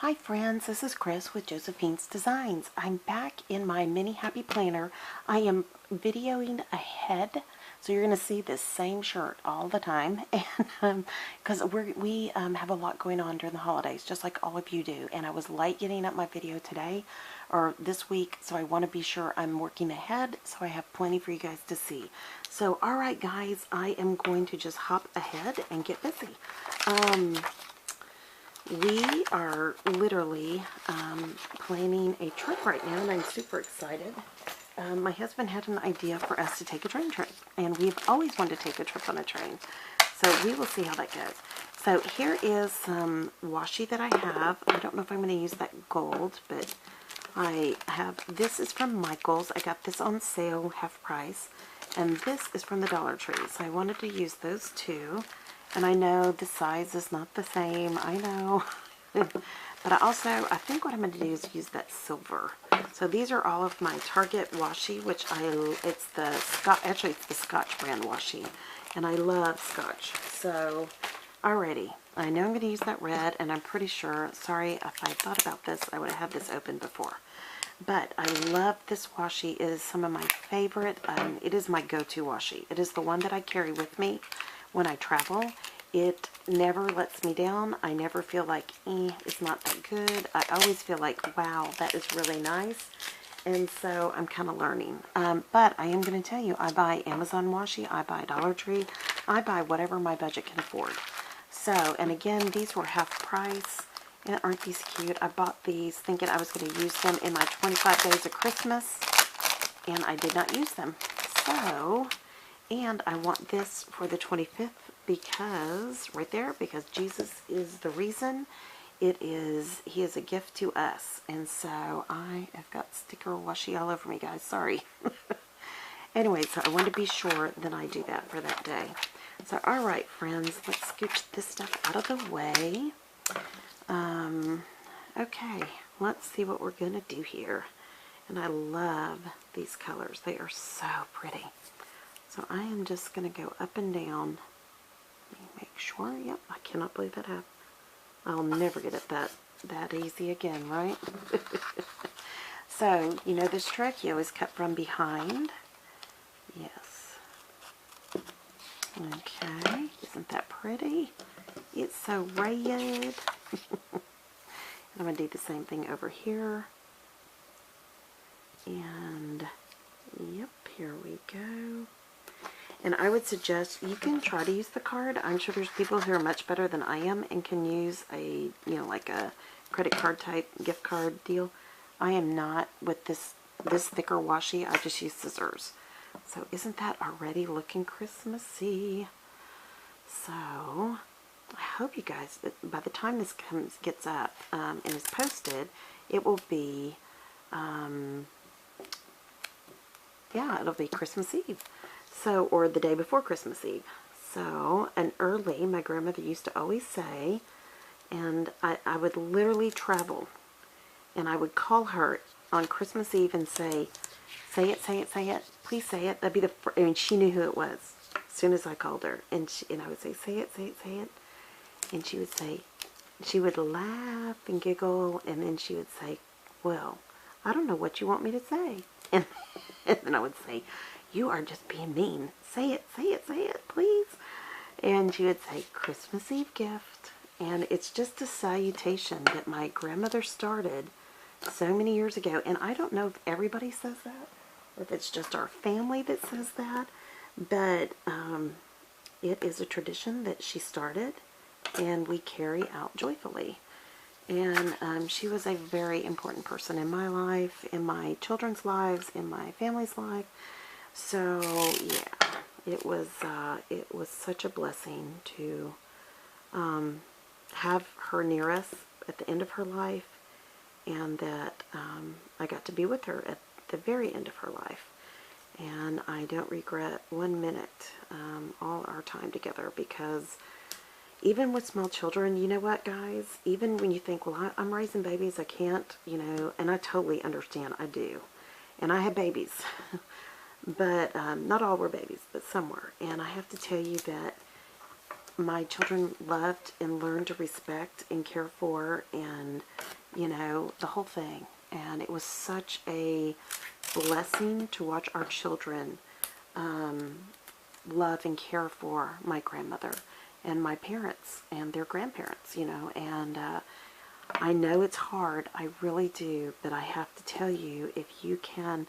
Hi friends, this is Chris with Josephine's Designs. I'm back in my mini happy planner. I am videoing ahead, so you're going to see this same shirt all the time, and because we have a lot going on during the holidays, just like all of you do. And I was late getting up my video today or this week, so I want to be sure I'm working ahead, so I have plenty for you guys to see. So, all right, guys, I am going to just hop ahead and get busy. We are literally planning a trip right now, and I'm super excited. My husband had an idea for us to take a train trip, and we've always wanted to take a trip on a train. So we will see how that goes. So here is some washi that I have. I don't know if I'm going to use that gold, but I have, this is from Michael's. I got this on sale, half price, and this is from the Dollar Tree. So I wanted to use those two. And I know the size is not the same, I know. But I think what I'm going to do is use that silver. So these are all of my Target washi, which it's the Scotch brand washi. And I love Scotch. So, alrighty. I know I'm going to use that red, and I'm pretty sure, sorry, if I thought about this, I would have had this open before. But I love this washi. It is some of my favorite. It is my go-to washi. It is the one that I carry with me when I travel. It never lets me down. I never feel like, it's not that good. I always feel like, wow, that is really nice. And so I'm kind of learning. But I am going to tell you, I buy Amazon washi, I buy Dollar Tree, I buy whatever my budget can afford. So, and again, these were half price. And aren't these cute? I bought these thinking I was going to use them in my 25 days of Christmas, and I did not use them. So, and I want this for the 25th because, right there, because Jesus is the reason. He is a gift to us. And so I have got sticker washi all over me, guys. Sorry. Anyway, so I want to be sure that I do that for that day. So, all right, friends, let's scooch this stuff out of the way. Okay, let's see what we're going to do here. And I love these colors. They are so pretty. So I am just going to go up and down. Let me make sure. Yep, I cannot believe that happened. I'll never get it that easy again, right? So, you know this trick? You always cut from behind. Yes. Okay, isn't that pretty? It's so red. I'm going to do the same thing over here. And, yep, here we go. And I would suggest you can try to use the card. I'm sure there's people who are much better than I am and can use a, like a credit card type gift card deal. I am not with this thicker washi. I just use scissors. So isn't that already looking Christmassy? So I hope you guys, by the time this gets up and is posted, it will be, yeah, it'll be Christmas Eve. So, or the day before Christmas Eve. So, and early, my grandmother used to always say, and I would literally travel, and I would call her on Christmas Eve and say it, say it, say it, please say it. That'd be I mean, she knew who it was as soon as I called her. And I would say it, say it, say it. And she would say, she would laugh and giggle, and then she would say, well, I don't know what you want me to say. And then I would say, you are just being mean. Say it, say it, say it, please. And she would say, Christmas Eve gift. And it's just a salutation that my grandmother started so many years ago. And I don't know if everybody says that, or if it's just our family that says that. But it is a tradition that she started, and we carry out joyfully. And she was a very important person in my life, in my children's lives, in my family's life. So yeah, it was such a blessing to have her near us at the end of her life, and that I got to be with her at the very end of her life. And I don't regret 1 minute all our time together, because even with small children, you know what, guys? Even when you think, well, I'm raising babies, I can't, and I totally understand, I do. And I have babies. But not all were babies, but some were. And I have to tell you that my children loved and learned to respect and care for, and, you know, the whole thing. And it was such a blessing to watch our children love and care for my grandmother and my parents and their grandparents, you know. And I know it's hard, I really do, but I have to tell you, if you can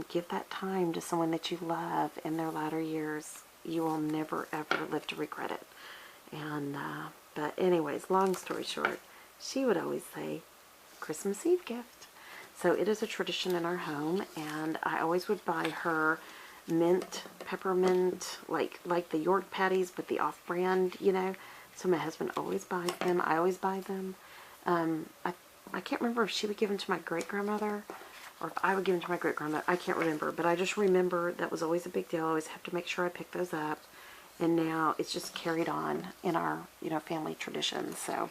give that time to someone that you love in their latter years, you will never ever live to regret it. And but anyways, long story short, she would always say, Christmas Eve gift. So it is a tradition in our home, and I always would buy her mint, peppermint, like the York patties, but the off-brand, you know. So my husband always buys them. I always buy them. I can't remember if she would give them to my great-grandmother or if I would give them to my great-grandmother. I can't remember, but I just remember that was always a big deal. I always have to make sure I pick those up. And now it's just carried on in our, you know, family tradition. So,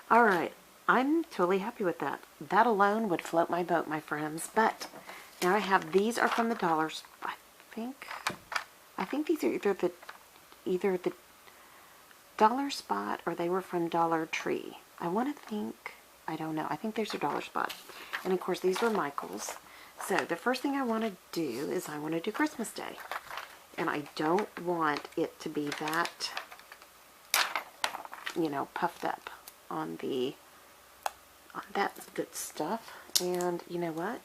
all right. I'm totally happy with that. That alone would float my boat, my friends. But now I have, these are from the dollars. I think these are either the Dollar Spot or they were from Dollar Tree. I want to think, I don't know. I think there's a Dollar Spot. And of course these were Michael's. So the first thing I want to do is I want to do Christmas Day. And I don't want it to be that, you know, puffed up on that good stuff. And you know what?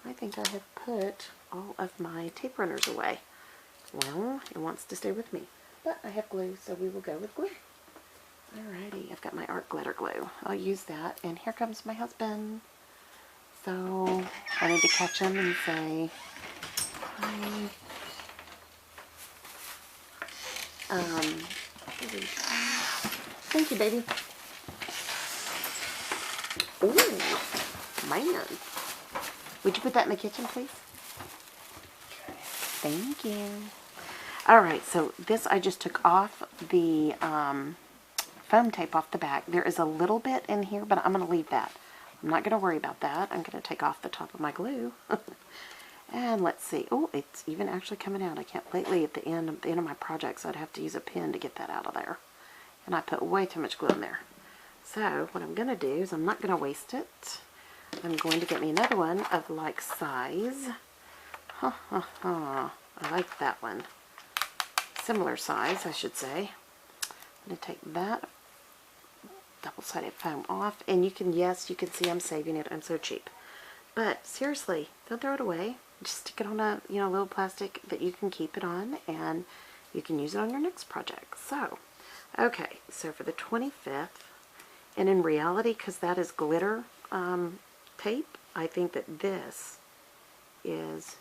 I think I have put all of my tape runners away. Well, it wants to stay with me. But I have glue, so we will go with glue. Alrighty, I've got my art glitter glue. I'll use that. And here comes my husband. So I need to catch him and say hi. Thank you, baby. Ooh, man. Would you put that in the kitchen, please? Thank you. Alright, so this I just took off the foam tape off the back. There is a little bit in here, but I'm going to leave that. I'm not going to worry about that. I'm going to take off the top of my glue. And let's see. Oh, it's even actually coming out. I can't lately at the end of my project, so I'd have to use a pen to get that out of there. And I put way too much glue in there. So what I'm going to do is I'm not going to waste it. I'm going to get me another one of like size. I like that one. Similar size, I should say. I'm going to take that double-sided foam off. And you can, yes, you can see I'm saving it. I'm so cheap. But seriously, don't throw it away. Just stick it on a, you know, little plastic that you can keep it on, and you can use it on your next project. So, okay, so for the 25th, and in reality, because that is glitter tape, I think that this is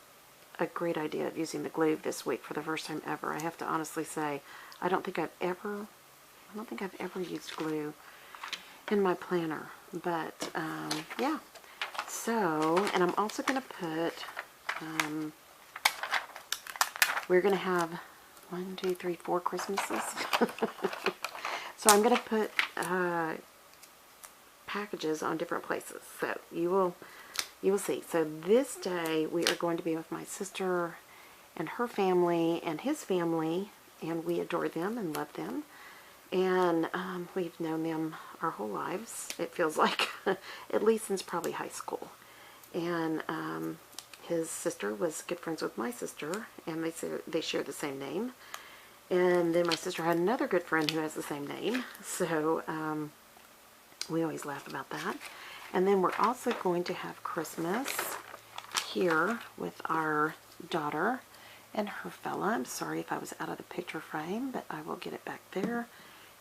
a great idea of using the glue this week for the first time ever. I have to honestly say, I don't think I've ever used glue in my planner. But yeah. So, and I'm also going to put, we're going to have 1, 2, 3, 4 Christmases. So I'm going to put packages on different places. So you will see. So this day we are going to be with my sister and her family and his family, and we adore them and love them. And we've known them our whole lives, it feels like, at least since probably high school. And his sister was good friends with my sister, and they share the same name. And then my sister had another good friend who has the same name, so we always laugh about that. And then we're also going to have Christmas here with our daughter and her fella. I'm sorry if I was out of the picture frame, but I will get it back there.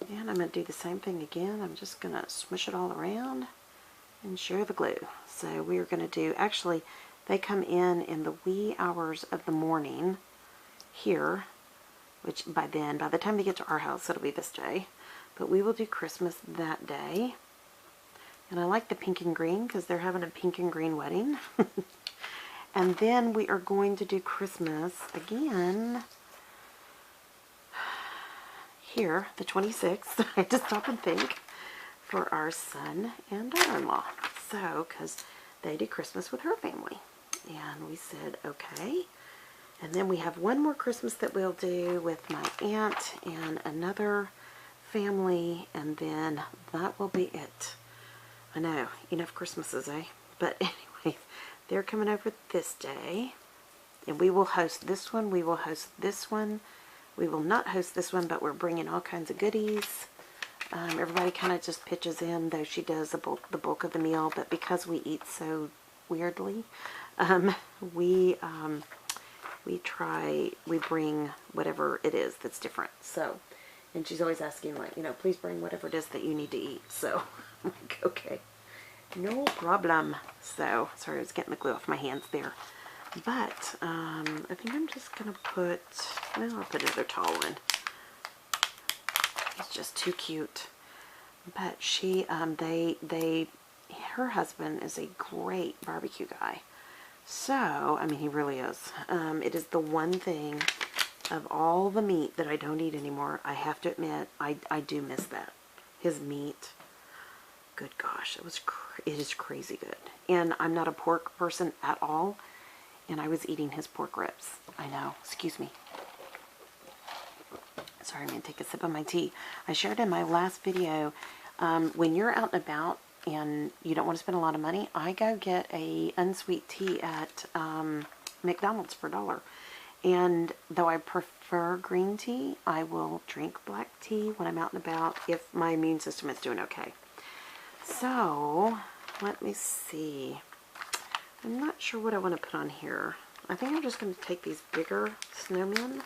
And I'm going to do the same thing again. I'm just going to smush it all around and share the glue. So we are going to do, actually, they come in the wee hours of the morning here, which by the time they get to our house, it'll be this day. But we will do Christmas that day. And I like the pink and green because they're having a pink and green wedding. And then we are going to do Christmas again here, the 26th. I had to stop and think, for our son and daughter-in-law. So, because they did Christmas with her family. And we said, okay. And then we have one more Christmas that we'll do with my aunt and another family, and then that will be it. I know, enough Christmases, eh? But anyway, they're coming over this day, and we will host this one, we will host this one, we will not host this one, but we're bringing all kinds of goodies. Everybody kind of just pitches in, though she does the bulk of the meal, but because we eat so weirdly, we bring whatever it is that's different. So, and she's always asking, like, please bring whatever it is that you need to eat. So, I'm like, okay, no problem. So, sorry, I was getting the glue off my hands there. But, I think I'm just going to put, well, I'll put another towel in. He's just too cute. But she, her husband is a great barbecue guy. So, I mean, he really is. It is the one thing of all the meat that I don't eat anymore. I have to admit, I do miss that. His meat, good gosh, it is crazy good. And I'm not a pork person at all, and I was eating his pork ribs. I know, excuse me. Sorry, I'm going to take a sip of my tea. I shared in my last video, when you're out and about and you don't want to spend a lot of money, I go get a unsweet tea at McDonald's for $1. And though I prefer green tea, I will drink black tea when I'm out and about if my immune system is doing okay. So, let me see. I'm not sure what I want to put on here. I think I'm just going to take these bigger snowmen.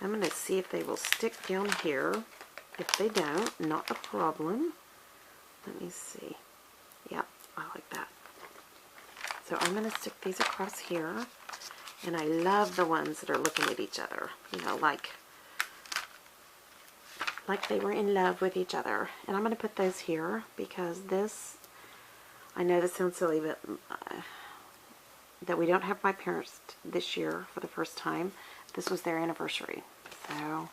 I'm going to see if they will stick down here. If they don't, not a problem. Let me see. Yep, I like that. So I'm going to stick these across here. And I love the ones that are looking at each other. Like they were in love with each other. And I'm going to put those here because this, I know this sounds silly, but that we don't have my parents this year for the first time. This was their anniversary. So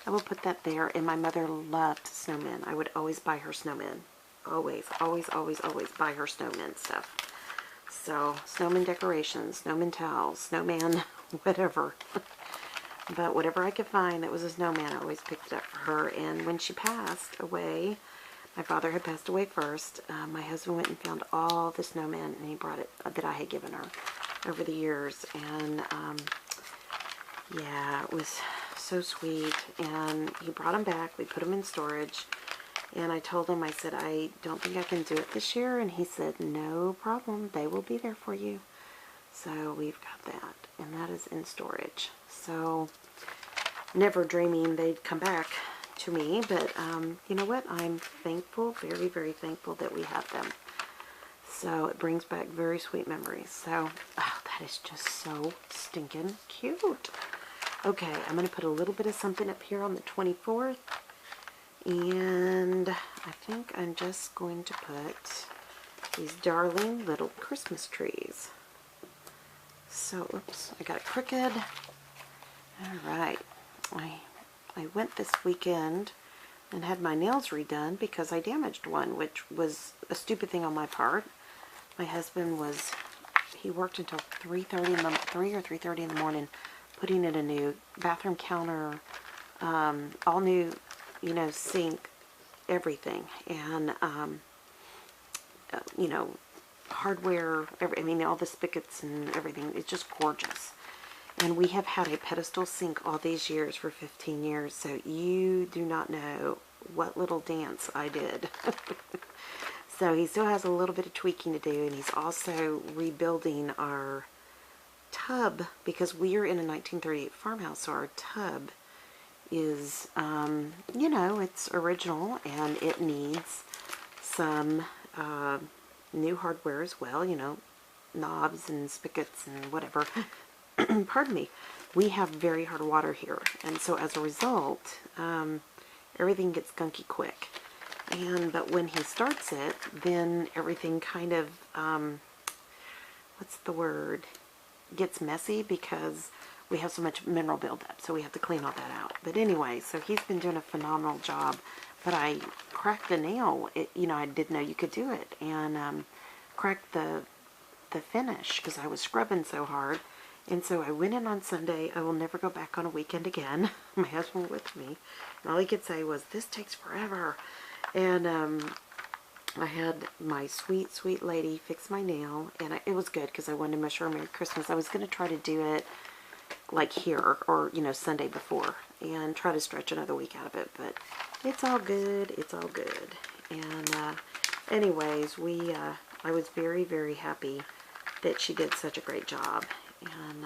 I will put that there. And my mother loved snowmen. I would always buy her snowmen. Always, always, always, always buy her snowmen stuff. So, snowman decorations, snowman towels, snowman, whatever. But whatever I could find that was a snowman, I always picked it up for her. And when she passed away, my father had passed away first, my husband went and found all the snowmen, and he brought it that I had given her over the years. And, yeah, it was so sweet. And he brought them back. We put them in storage. And I told him, I said, I don't think I can do it this year. And he said, no problem. They will be there for you. So we've got that. And that is in storage. So never dreaming they'd come back to me. But you know what? I'm thankful, very, very thankful that we have them. So it brings back very sweet memories. So, oh, that is just so stinking cute. Okay, I'm going to put a little bit of something up here on the 24th. And I think I'm just going to put these darling little Christmas trees. So, oops, I got it crooked. Alright, I went this weekend and had my nails redone because I damaged one, which was a stupid thing on my part. My husband he worked until 3 or 3:30 in the morning putting in a new bathroom counter, all new, sink, everything, and, hardware, all the spigots and everything. It's just gorgeous. And we have had a pedestal sink all these years for 15 years, so you do not know what little dance I did. So he still has a little bit of tweaking to do, and he's also rebuilding our tub, because we are in a 1938 farmhouse, so our tub is, it's original, and it needs some new hardware as well, knobs and spigots and whatever. Pardon me. We have very hard water here, and so as a result, everything gets gunky quick. But when he starts it, then everything kind of, what's the word, gets messy because we have so much mineral buildup, so we have to clean all that out. But anyway, so he's been doing a phenomenal job. But I cracked the nail. I didn't know you could do it, and cracked the finish because I was scrubbing so hard, And so I went in on Sunday. I will never go back on a weekend again. My husband was with me. And all he could say was, this takes forever. And I had my sweet, sweet lady fix my nail. And it was good because I wanted to wish her Merry Christmas. I was going to try to do it like here or, you know, Sunday before. And try to stretch another week out of it. But it's all good. It's all good. And anyways, I was very, very happy that she did such a great job. And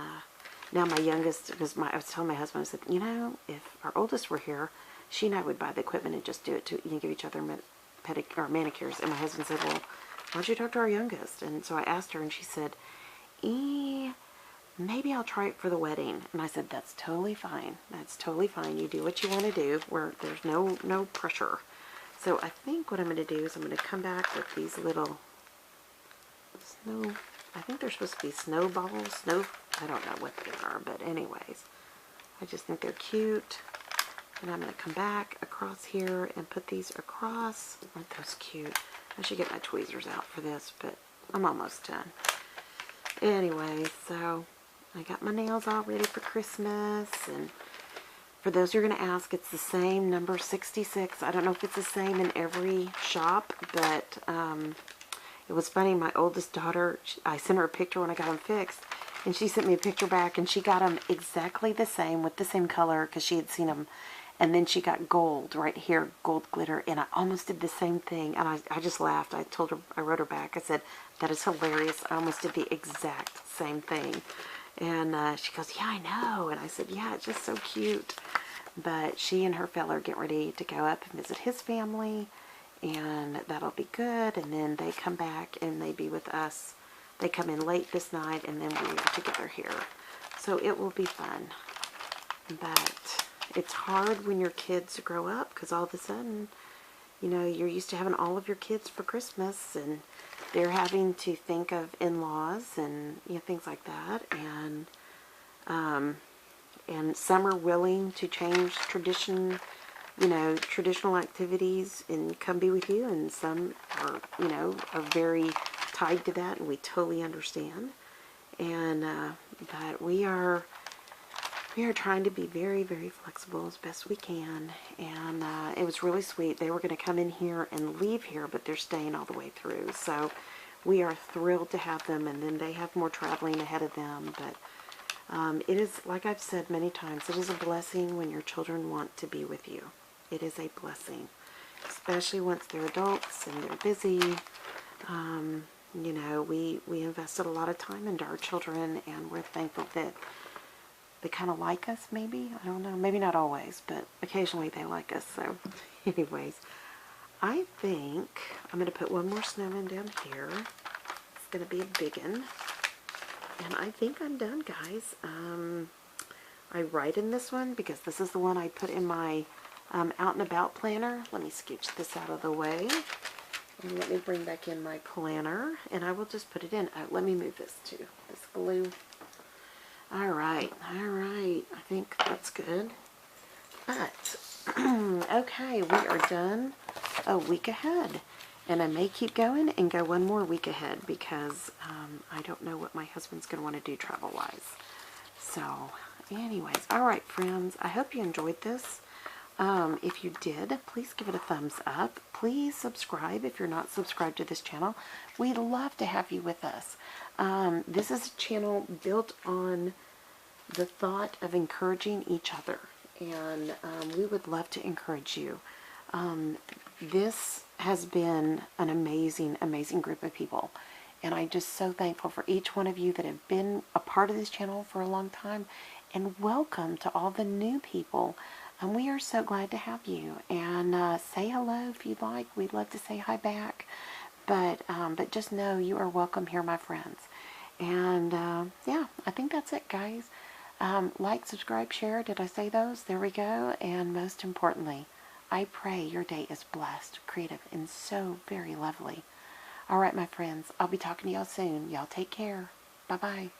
now my youngest, I was telling my husband, I said, you know, if our oldest were here, she and I would buy the equipment and just do it to, you know, give each other manicures. And my husband said, well, why don't you talk to our youngest? And so I asked her, and she said, maybe I'll try it for the wedding. And I said, that's totally fine. That's totally fine. You do what you want to do. There's no pressure. So I think what I'm going to do is I'm going to come back with these little I think they're supposed to be snowballs. I don't know what they are, but anyways, I just think they're cute. And I'm going to come back across here and put these across. Aren't those cute? I should get my tweezers out for this, but I'm almost done. Anyway, so I got my nails all ready for Christmas. And for those who are going to ask, it's the same number 66. I don't know if it's the same in every shop, but it was funny. My oldest daughter, I sent her a picture when I got them fixed, and she sent me a picture back, and she got them exactly the same with the same color because she had seen them. And then she got gold right here, gold glitter, and I almost did the same thing. And I just laughed. I told her, I wrote her back. I said, that is hilarious. I almost did the exact same thing. And she goes, yeah, I know. And I said, yeah, it's just so cute. But she and her fella are getting ready to go up and visit his family, and that'll be good. And then they come back and they be with us. They come in late this night, and then we are together here. So it will be fun. But it's hard when your kids grow up, because all of a sudden, you know, you're used to having all of your kids for Christmas, and they're having to think of in-laws and, you know, things like that. And some are willing to change tradition, you know, traditional activities and come be with you, and some are, you know, are very tied to that, and we totally understand. And but we are trying to be very, very flexible as best we can. And it was really sweet. They were going to come in here and leave here, but they're staying all the way through. So we are thrilled to have them, and then they have more traveling ahead of them. But it is, like I've said many times, it is a blessing when your children want to be with you. It is a blessing, especially once they're adults and they're busy. You know, we invested a lot of time into our children, and we're thankful that they kind of like us, maybe. I don't know. Maybe not always, but occasionally they like us. So anyways, I think I'm going to put one more snowman down here. It's going to be a big one. And I think I'm done, guys. I write in this one because this is the one I put in my out and about planner. Let me scooch this out of the way. And let me bring back in my planner. And I will just put it in. Let me move this too. This glue. Alright. I think that's good. But, okay, we are done a week ahead. And I may keep going and go one more week ahead because I don't know what my husband's going to want to do travel-wise. So, anyways, alright friends, I hope you enjoyed this. If you did, please give it a thumbs up. Please subscribe if you're not subscribed to this channel. We'd love to have you with us. This is a channel built on the thought of encouraging each other. And we would love to encourage you. This has been an amazing, amazing group of people. And I'm just so thankful for each one of you that have been a part of this channel for a long time. And welcome to all the new people. And we are so glad to have you. And say hello if you'd like. We'd love to say hi back. But just know you are welcome here, my friends. And yeah, I think that's it, guys. Like, subscribe, share. Did I say those? There we go. And most importantly, I pray your day is blessed, creative, and so very lovely. All right, my friends. I'll be talking to y'all soon. Y'all take care. Bye-bye.